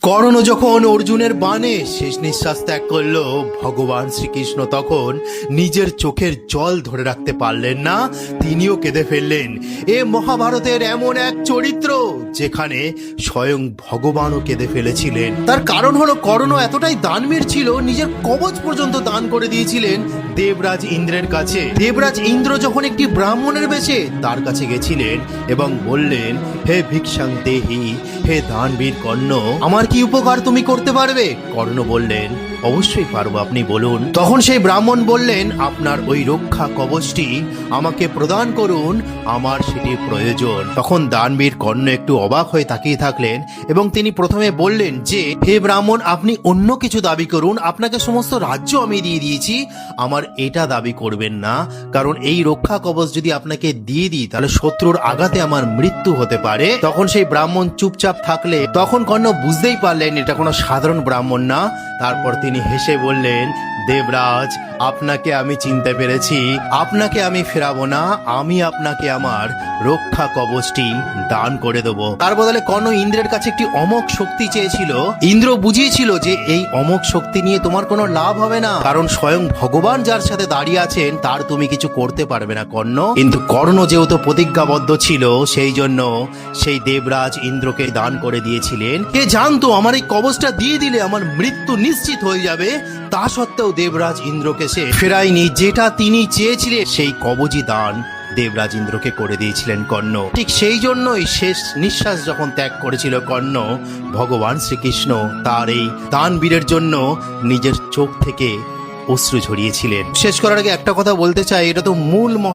কর্ণ যখন অর্জুনের বাণে শেষ নিঃশ্বাস ত্যাগ করলো, ভগবান শ্রীকৃষ্ণ তখন নিজের চোখের জল ধরে রাখতে পারলেন না, তিনিও কেঁদে ফেললেন। এ মহাভারতের এমন এক চরিত্র যেখানে স্বয়ং ভগবানও কেঁদে ফেলেছিলেন। তার কারণ হলো কর্ণ এতটাই দানবীর ছিল, নিজের কবচ পর্যন্ত দান করে দিয়েছিলেন দেবরাজ ইন্দ্রের কাছে। দেবরাজ ইন্দ্র যখন একটি ব্রাহ্মণের বেশে তার কাছে গেছিলেন এবং বললেন, হে ভিক্ষাং দেহি, হে দানবীর কর্ণ, আমার কি উপকার তুমি করতে পারবে? কর্ণ বললেন, অবশ্যই পারবো, আপনি বলুন। তখন সেই ব্রাহ্মণ বললেন, আপনার ওই রক্ষা কবচটি আমাকে প্রদান করুন, আমার সেটি প্রয়োজন। তখন দানবীর কর্ণ একটু অবাক হয়ে তাকিয়ে থাকলেন এবং তিনি প্রথমে বললেন যে, হে ব্রাহ্মণ, আপনি অন্য কিছু দাবি করুন, আপনাকে সমস্ত রাজ্য আমি দিয়ে দিয়েছি, আমার এটা দাবি করবেন না, কারণ এই রক্ষা কবচ যদি আপনাকে দিয়ে দিই তাহলে শত্রুর আঘাতে আমার মৃত্যু হতে পারে। তখন সেই ব্রাহ্মণ চুপচাপ থাকলে তখন কর্ণ বুঝতেই পারলেন এটা কোনো সাধারণ ব্রাহ্মণ না। তারপর তিনি হেসে বললেন, দেবরাজ, আপনাকে আমি চিনতে পেরেছি, আপনাকে আমি ফেরাবো না, আমি আপনাকে আমার রক্ষা কবচটি দান করে দেবো। তার বদলে কর্ণ ইন্দ্রের কাছে একটি অমোঘ শক্তি চেয়েছিল। ইন্দ্র বুঝিয়েছিল যে এই অমোঘ শক্তি নিয়ে তোমার কোনো লাভ হবে না, কারণ স্বয়ং ভগবান যার সাথে দাঁড়িয়ে আছেন তার তুমি কিছু করতে পারবে না কর্ণ। কিন্তু কর্ণ যেহেতু প্রতিজ্ঞাবদ্ধ ছিল, সেই জন্য সেই দেবরাজ ইন্দ্রকে দান করে দিয়েছিলেন। কে জানতো আমার এই কবচটা দিয়ে দিলে আমার মৃত্যু নিশ্চিত হয়ে যাবে, তা সত্ত্বেও দেবরাজ ইন্দ্রকে সে ফেরায়নি। যেটা তিনি চেয়েছিলেন সেই কবচই দান দেবরাজ ইন্দ্রকে করে দিয়েছিলেন কর্ণ। ঠিক সেই জন্যই শেষ নিঃশ্বাস যখন ত্যাগ করেছিল কর্ণ, ভগবান শ্রীকৃষ্ণ তার এই দানবীরের জন্য নিজের চোখ থেকে অশ্রু ঝরিয়েছিলেন। শেষ করার আগে একটা কথা বলতে চাই, এটা তো মূল